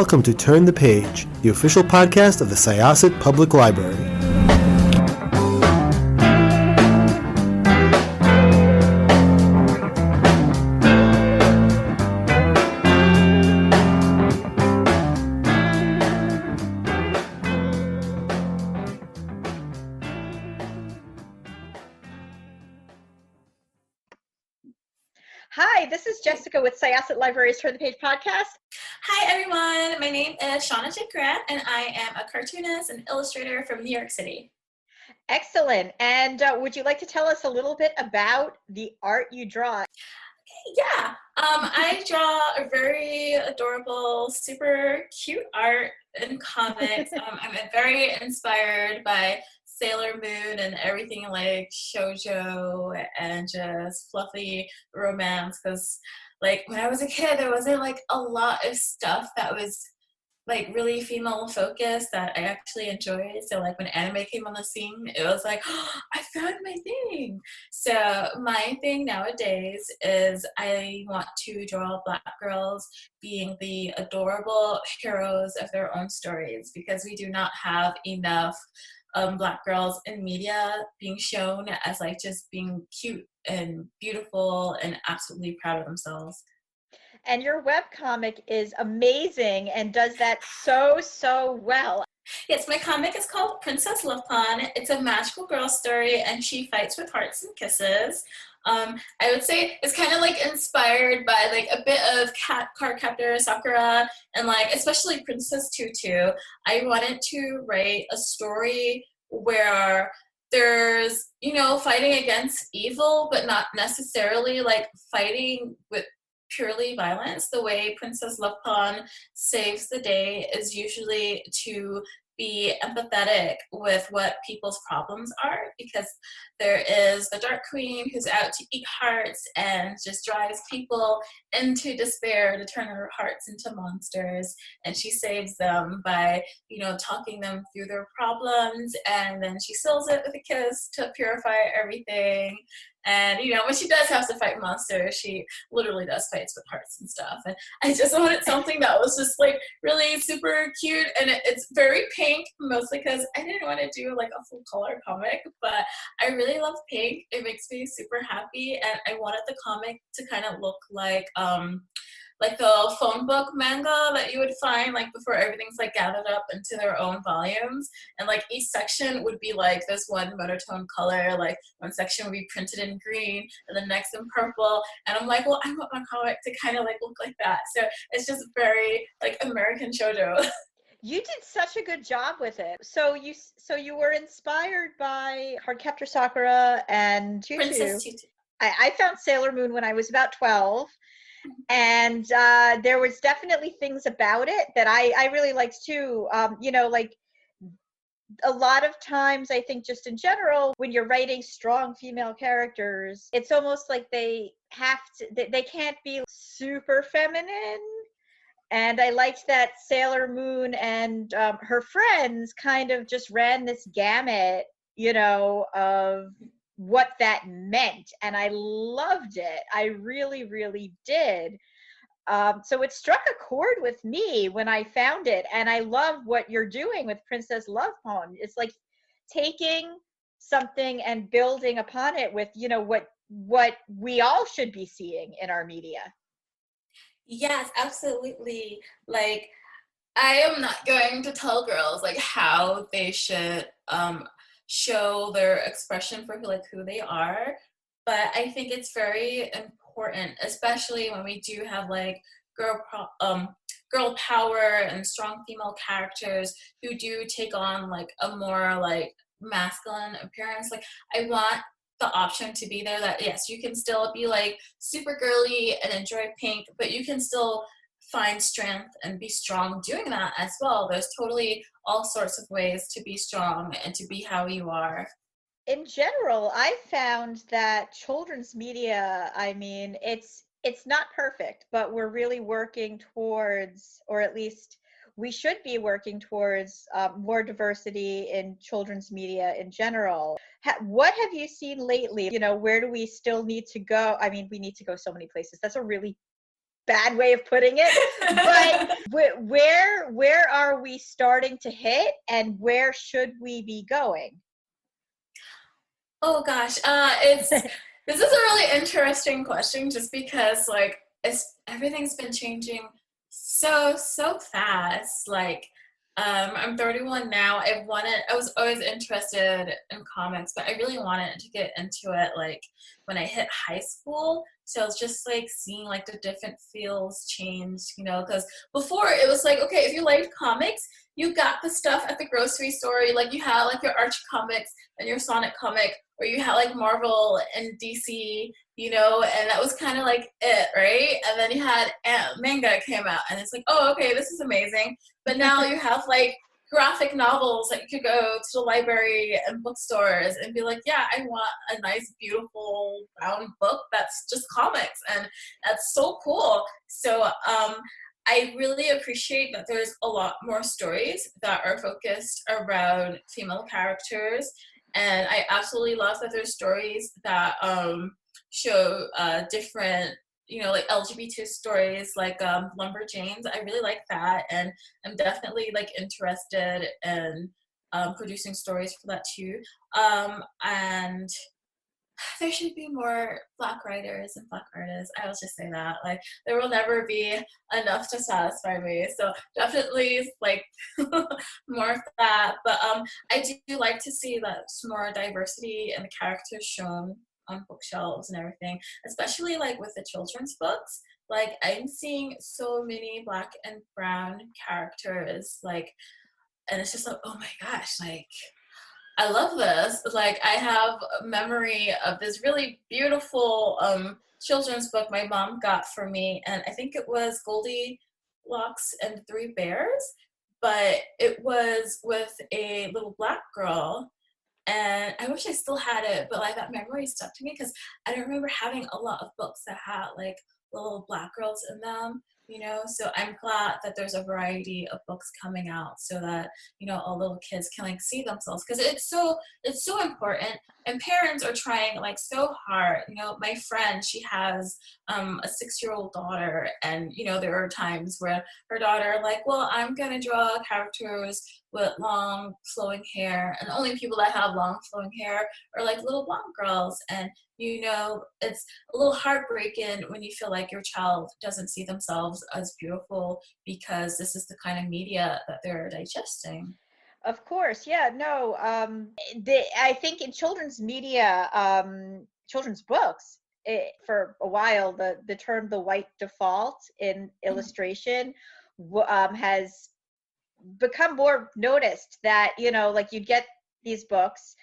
welcome to Turn the Page, the official podcast of the Syosset Public Library. Hi, this is Jessica with Syosset Library's Turn the Page podcast. Hi everyone, my name is Shauna J, and I am a cartoonist and illustrator from New York City. Excellent. And would you like to tell us a little bit about the art you draw? Yeah, I draw a very adorable, super cute art in comics. I'm very inspired by Sailor Moon and everything like shoujo and just fluffy romance, because like when I was a kid there wasn't like a lot of stuff that was like really female focused that I actually enjoyed. So like when anime came on the scene, it was like, oh, I found my thing. So my thing nowadays is I want to draw Black girls being the adorable heroes of their own stories, because we do not have enough Black girls in media being shown as like just being cute and beautiful and absolutely proud of themselves. And your webcomic is amazing and does that so well. Yes, my comic is called Princess Love Pon. It's a magical girl story and she fights with hearts and kisses. I would say it's kind of like inspired by like a bit of Cardcaptor Sakura and like especially Princess Tutu. I wanted to write a story where there's, you know, fighting against evil, but not necessarily like fighting with purely violence. The way Princess Love Pon saves the day is usually to be empathetic with what people's problems are, because there is the Dark Queen who's out to eat hearts and just drives people into despair to turn her hearts into monsters, and she saves them by, you know, talking them through their problems, and then she seals it with a kiss to purify everything. And, you know, when she does have to fight monsters, she literally does fights with hearts and stuff. And I just wanted something that was just, like, really super cute. And it's very pink, mostly because I didn't want to do, like, a full-color comic. But I really love pink. It makes me super happy. And I wanted the comic to kind of look like the phone book manga that you would find like before everything's like gathered up into their own volumes, and like each section would be like this one monotone color. Like one section would be printed in green and the next in purple, and I'm like, well, I want my comic to kind of like look like that. So it's just very like American shoujo. You did such a good job with it. So you were inspired by Cardcaptor Sakura and Tutu. Princess Tutu. I found Sailor Moon when I was about 12. And there was definitely things about it that I really liked too. You know, like a lot of times I think just in general, when you're writing strong female characters, it's almost like they can't be super feminine. And I liked that Sailor Moon and her friends kind of just ran this gamut, you know, of what that meant, and I loved it. I really did. So it struck a chord with me when I found it, and I love what you're doing with Princess Love Pon. It's like taking something and building upon it with, you know, what we all should be seeing in our media. Yes, absolutely. Like, I am not going to tell girls like how they should show their expression for who they are, but I think it's very important, especially when we do have like girl power and strong female characters who do take on like a more like masculine appearance. Like I want the option to be there that yes, you can still be like super girly and enjoy pink, but you can still find strength and be strong doing that as well. There's totally all sorts of ways to be strong and to be how you are. In general, I found that children's media, I mean, it's not perfect, but we're really working towards, or at least we should be working towards more diversity in children's media in general. What have you seen lately? You know, where do we still need to go? I mean, we need to go so many places. That's a really bad way of putting it. But where are we starting to hit, and where should we be going? Oh gosh, this is a really interesting question, just because like everything's been changing so fast. Like, I'm 31 now. I was always interested in comics, but I really wanted to get into it like when I hit high school. So I was just like seeing like the different fields change, because before it was like, okay, if you liked comics, you got the stuff at the grocery store. Like you had like your Archie comics and your Sonic comic, or you had like Marvel and DC, and that was kind of like it, right? And then you had manga came out, and it's like, oh, okay, this is amazing. But now you have like graphic novels that you could go to the library and bookstores and be like, yeah, I want a nice, beautiful, bound book that's just comics, and that's so cool. So I really appreciate that there's a lot more stories that are focused around female characters, and I absolutely love that there's stories that show different, like LGBT stories, like Lumberjanes. I really like that, and I'm definitely like interested in producing stories for that too. And there should be more Black writers and Black artists. I will just say that. Like, there will never be enough to satisfy me. So definitely like more of that. But I do like to see that more diversity in the characters shown on bookshelves and everything, especially like with the children's books. Like, I'm seeing so many Black and brown characters, like, and it's just like, oh my gosh, like, I love this. Like, I have a memory of this really beautiful children's book my mom got for me, and I think it was Goldilocks and the Three Bears, but it was with a little Black girl, and I wish I still had it, but like that memory stuck to me because I don't remember having a lot of books that had like little Black girls in them. So I'm glad that there's a variety of books coming out, so that all little kids can like see themselves, because it's so important, and parents are trying like so hard. My friend, she has a 6-year-old daughter, and there are times where her daughter like, well, I'm gonna draw characters with long flowing hair, and the only people that have long flowing hair are like little blonde girls, and it's a little heartbreaking when you feel like your child doesn't see themselves as beautiful because this is the kind of media that they're digesting. Of course, yeah, no. I think in children's media, children's books, for a while, the term "the white default" in illustration has become more noticed. That like you get these books,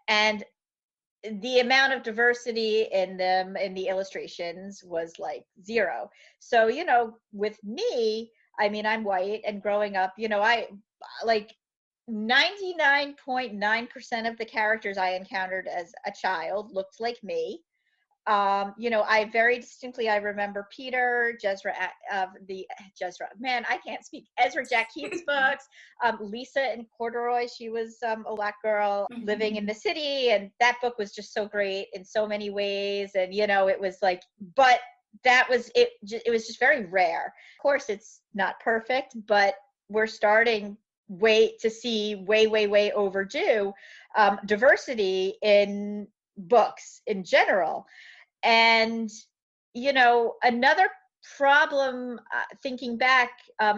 and the amount of diversity in them in the illustrations was like zero. So with me, I mean, I'm white, and growing up, I like 99.9% of the characters I encountered as a child looked like me. I very distinctly, I remember Peter, Jezra, man, I can't speak, Ezra Jack Keats books, Lisa in Corduroy, she was a Black girl living in the city, and that book was just so great in so many ways, and it was like, but that was it. It was just very rare. Of course, it's not perfect, but we're starting to see way overdue diversity in books in general. And another problem, thinking back,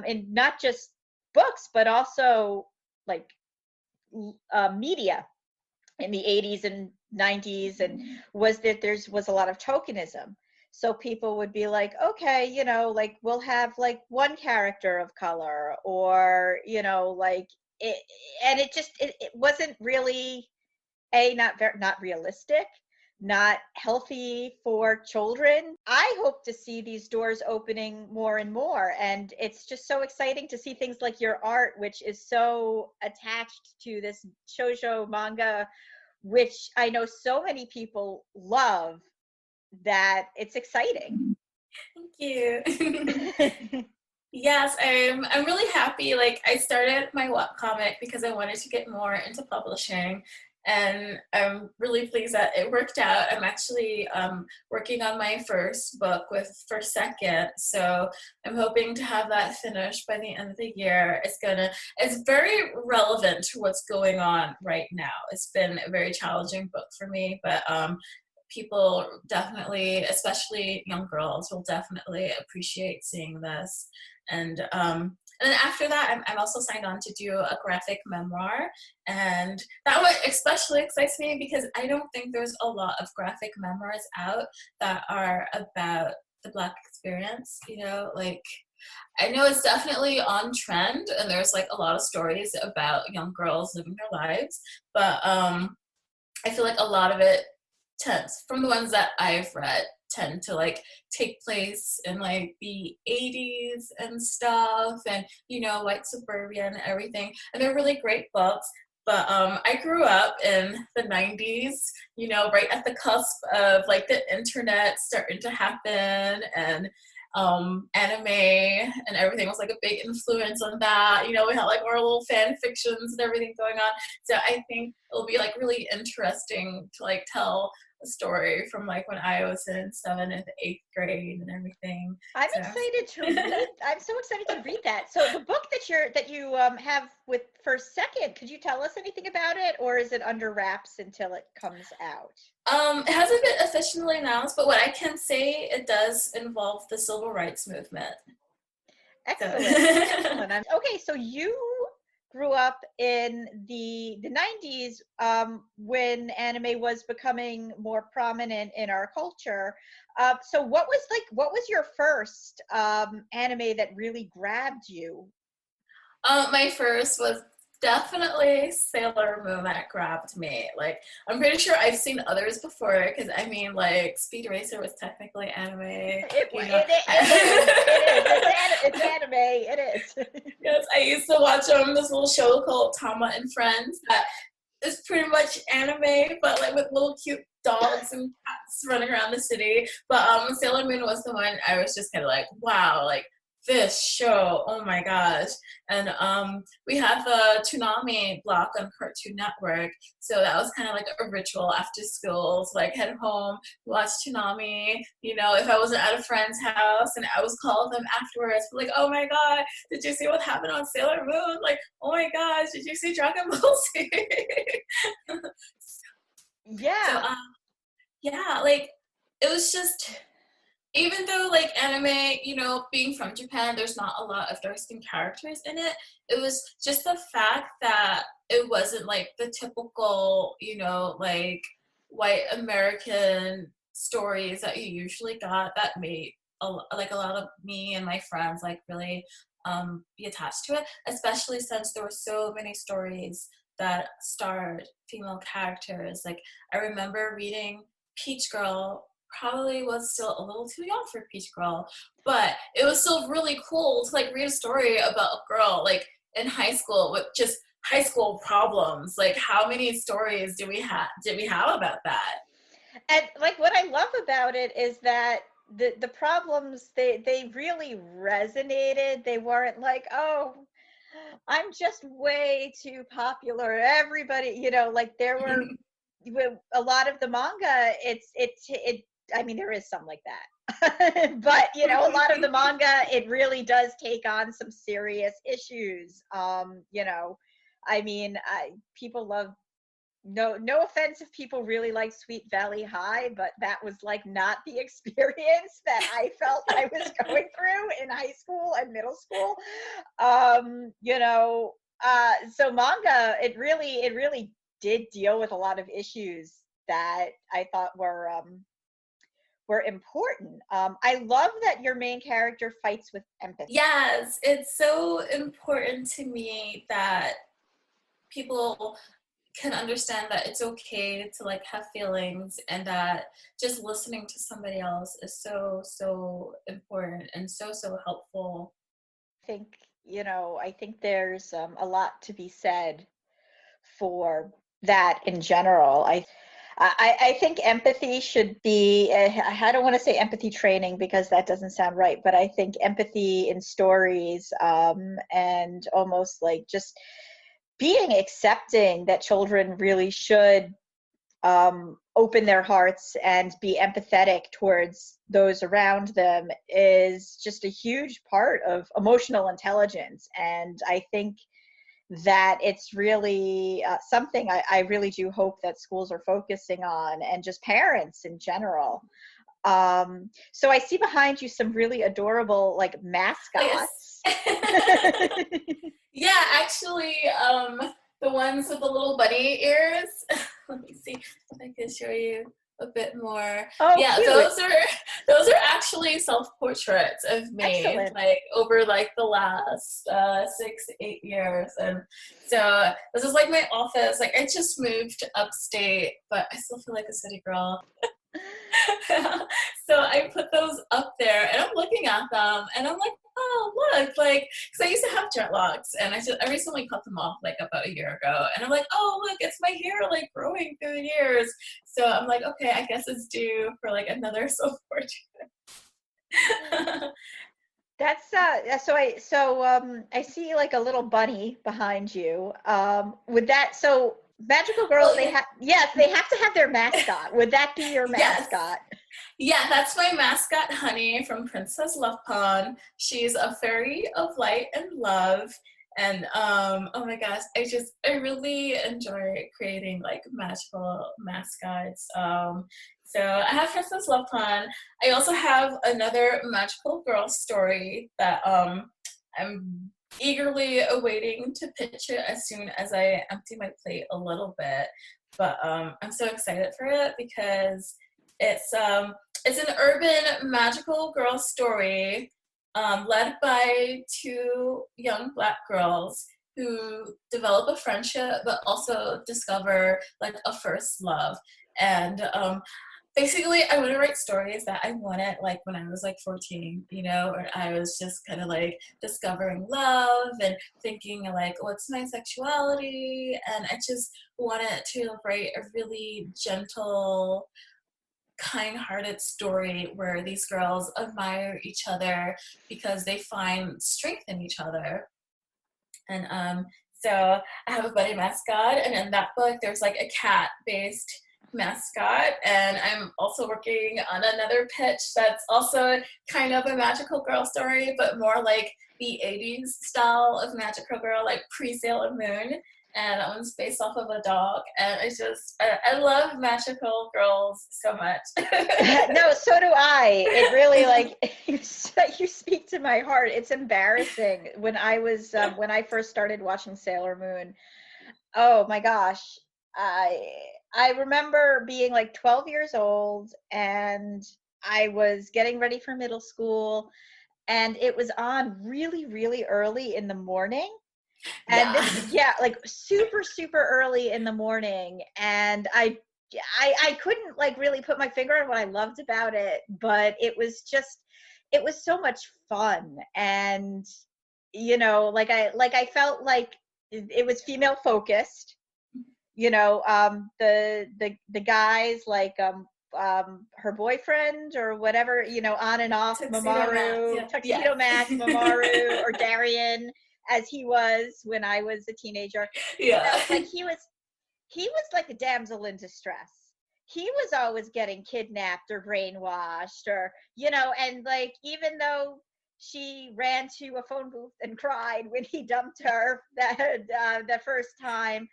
in not just books but also like media in the 80s and 90s, and was that there was a lot of tokenism. So people would be like, okay, like we'll have like one character of color, or like it, and it wasn't really not realistic, not healthy for children. I hope to see these doors opening more and more, and it's just so exciting to see things like your art, which is so attached to this shoujo manga, which I know so many people love, that it's exciting. Thank you. Yes, I'm really happy. Like, I started my webcomic because I wanted to get more into publishing, and I'm really pleased that it worked out. I'm actually working on my first book for second, so I'm hoping to have that finished by the end of the year. It's very relevant to what's going on right now. It's been a very challenging book for me, but people definitely, especially young girls, will definitely appreciate seeing this. And then after that, I'm also signed on to do a graphic memoir. And that one especially excites me because I don't think there's a lot of graphic memoirs out that are about the Black experience, like, I know it's definitely on trend and there's like a lot of stories about young girls living their lives, but I feel like a lot of it tends, from the ones that I've read, tend to like take place in like the 80s and stuff, and white suburbia and everything, and they're really great books. But I grew up in the 90s, right at the cusp of like the internet starting to happen, and anime and everything was like a big influence on that. We had like our little fan fictions and everything going on. So I think it'll be like really interesting to like tell a story from like when I was in 7th and 8th grade and everything. I'm excited to read. I'm so excited to read that. So the book that you have with First Second, could you tell us anything about it, or is it under wraps until it comes out? It hasn't been officially announced, but what I can say, it does involve the civil rights movement. Excellent. Excellent. Okay, so you grew up in the 90s when anime was becoming more prominent in our culture. So what was your first anime that really grabbed you? My first was definitely Sailor Moon that grabbed me. Like, I'm pretty sure I've seen others before, because I mean, like, Speed Racer was technically anime. It is. It's anime. It is. Yes, I used to watch this little show called Tama and Friends that is pretty much anime, but like with little cute dogs and cats running around the city. But Sailor Moon was the one I was just kind of like, wow, like, this show, oh my gosh. And we have the Toonami block on Cartoon Network, so that was kind of like a ritual after school. So like head home, watch Toonami, if I wasn't at a friend's house, and I was call them afterwards, like, oh my god, did you see what happened on Sailor Moon? Like, oh my gosh, did you see Dragon Ball Z? Yeah. So, yeah, like, it was just, even though like anime, being from Japan, there's not a lot of dark-skinned characters in it. It was just the fact that it wasn't like the typical, like white American stories that you usually got that made a lot of me and my friends like really be attached to it, especially since there were so many stories that starred female characters. Like, I remember reading Peach Girl. Probably was still a little too young for Peach Girl, but it was still really cool to like read a story about a girl like in high school with just high school problems. Like, how many stories did we have about that? And like what I love about it is that the problems, they really resonated. They weren't like, oh, I'm just way too popular. Everybody, like there were with a lot of the manga, it I mean, there is some like that. But a lot of the manga, it really does take on some serious issues. I mean, people love, no offense if people really like Sweet Valley High, but that was like not the experience that I felt I was going through in high school and middle school. So manga, it really did deal with a lot of issues that I thought were important. I love that your main character fights with empathy. Yes, it's so important to me that people can understand that it's okay to like have feelings, and that just listening to somebody else is so important and so helpful. I think there's a lot to be said for that in general. I think empathy should be, I don't want to say empathy training because that doesn't sound right, but I think empathy in stories and almost like just being accepting that children really should open their hearts and be empathetic towards those around them is just a huge part of emotional intelligence. And I think that it's really something I really do hope that schools are focusing on, and just parents in general. So I see behind you some really adorable like mascots. Yes. Yeah, actually, the ones with the little bunny ears. Let me see if I can show you a bit more. Oh, Yeah, cute. those are actually self-portraits of me, Excellent. like over like the last 6-8 years. And so this is like my office. Like I just moved upstate, but I still feel like a city girl. So I put those up there, and I'm looking at them, and I'm like, oh look, like, because I used to have dreadlocks, and I recently cut them off like about a year ago, and I'm like, oh look, it's my hair like growing through the years. So I'm like, okay, I guess it's due for like another self portrait. That's I see like a little bunny behind you. Would that so magical girls Well, they have to have their mascot. Would that be your yes. mascot? Yeah, that's my mascot, Honey, from Princess Love Pond. She's a fairy of light and love. And oh my gosh, I really enjoy creating like magical mascots. So I have Princess Love Pond. I also have another magical girl story that I'm eagerly awaiting to pitch it as soon as I empty my plate a little bit. But I'm so excited for it because it's an urban magical girl story led by two young Black girls who develop a friendship but also discover like a first love. And basically I want to write stories that I wanted like when I was like 14, you know, or I was just kind of like discovering love and thinking like, what's my sexuality? And I just wanted to write a really gentle, kind-hearted story where these girls admire each other because they find strength in each other. And so I have a buddy mascot, and in that book there's like a cat-based mascot, and I'm also working on another pitch that's also kind of a magical girl story, but more like the 80s style of magical girl, like pre-Sailor Moon. And that one's based off of a dog, and I love magical girls so much. No, so do I. It really like you speak to my heart. It's embarrassing when I first started watching Sailor Moon. Oh my gosh. I remember being like 12 years old, and I was getting ready for middle school, and it was on really, really early in the morning. And Yeah. this, yeah, like super, super early in the morning. And I couldn't like really put my finger on what I loved about it, but it was so much fun. And, you know, I felt like it was female focused, you know, the guys like, her boyfriend or whatever, you know, on and off Tuxedo Mask. Mamaru, Yeah. Tuxedo Mask, Mamaru, or Darian, as he was when I was a teenager. You know, Yeah. like he was like a damsel in distress. He was always getting kidnapped or brainwashed, or, you know, and like even though she ran to a phone booth and cried when he dumped her the first time,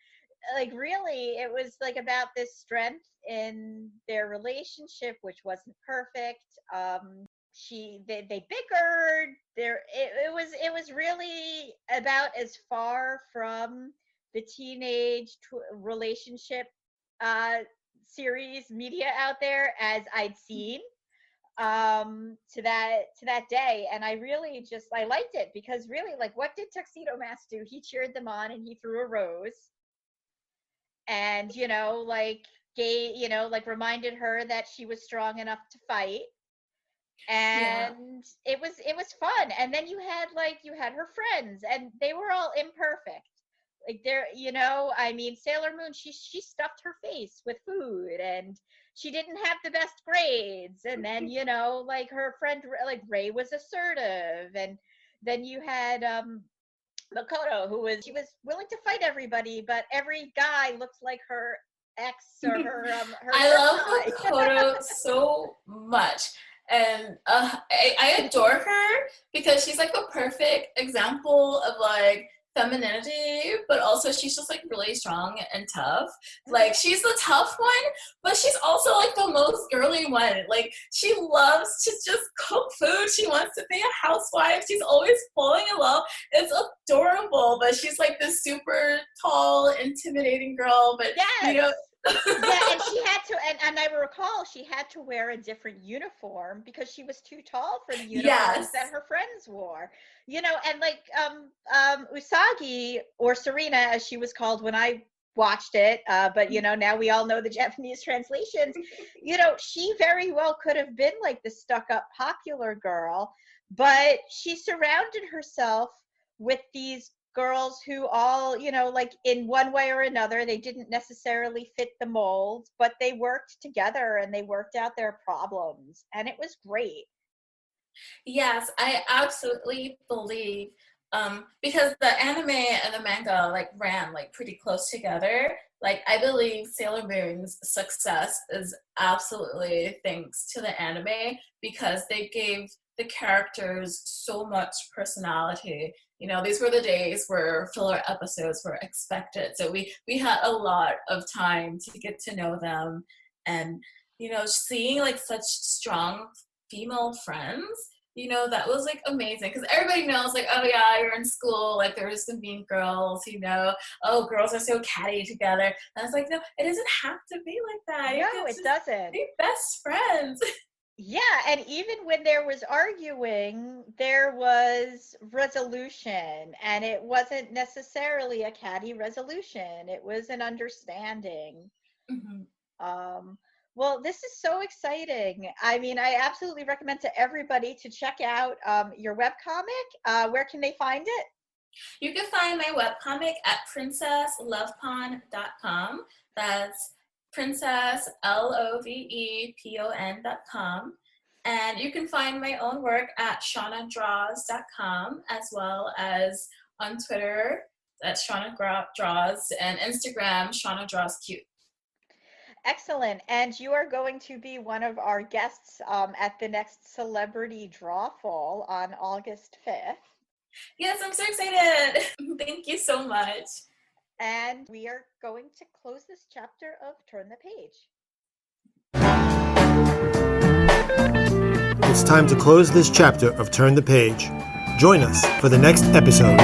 like really it was like about this strength in their relationship, which wasn't perfect. They bickered there. It was really about as far from the relationship uh series media out there as I'd seen to that day. And I really just I liked it because really, like, what did Tuxedo Mask do? He cheered them on and he threw a rose, and, you know, like, you know, like, reminded her that she was strong enough to fight. Yeah. And it was fun. And then you had her friends, and they were all imperfect. Like, they're, you know, I mean, Sailor Moon, she stuffed her face with food, and she didn't have the best grades. And then, you know, like, her friend, like, Ray was assertive. And then you had Makoto, she was willing to fight everybody, but every guy looks like her ex or her I love senpai. Makoto so much. And I adore her because she's like the perfect example of like femininity, but also she's just like really strong and tough. Like she's the tough one, but she's also like the most girly one. Like she loves to just cook food. She wants to be a housewife. She's always falling in love. It's adorable, but she's like this super tall, intimidating girl. But Yes. you know. Yeah, and she had to, and I recall she had to wear a different uniform because she was too tall for the uniforms that her friends wore. You know, and like Usagi, or Serena as she was called when I watched it, but you know, now we all know the Japanese translations. You know, she very well could have been like the stuck-up popular girl, but she surrounded herself with these girls who all, you know, like in one way or another, they didn't necessarily fit the mold, but they worked together and they worked out their problems, and it was great. Yes, I absolutely believe, because the anime and the manga like ran like pretty close together. Like I believe Sailor Moon's success is absolutely thanks to the anime because they gave the characters so much personality. You know, these were the days where filler episodes were expected. So we had a lot of time to get to know them, and, you know, seeing like such strong female friends, you know, that was like amazing because everybody knows like, oh yeah, you're in school, like there's some mean girls, you know, oh, girls are so catty together. And I was like, no, it doesn't have to be like that. No, it doesn't. Be best friends. Yeah, and even when there was arguing, there was resolution, and it wasn't necessarily a catty resolution. It was an understanding. Well, this is so exciting. I mean, I absolutely recommend to everybody to check out your webcomic. Where can they find it? You can find my webcomic at princesslovepon.com. That's Princess LOVEPON.com. And you can find my own work at shaunadraws.com, as well as on Twitter at Shauna Draws, and Instagram Shauna Draws Cute. Excellent. And you are going to be one of our guests at the next Celebrity Drawful on August 5th. Yes, I'm so excited. Thank you so much. And we are going to close this chapter of Turn the Page. It's time to close this chapter of Turn the Page. Join us for the next episode.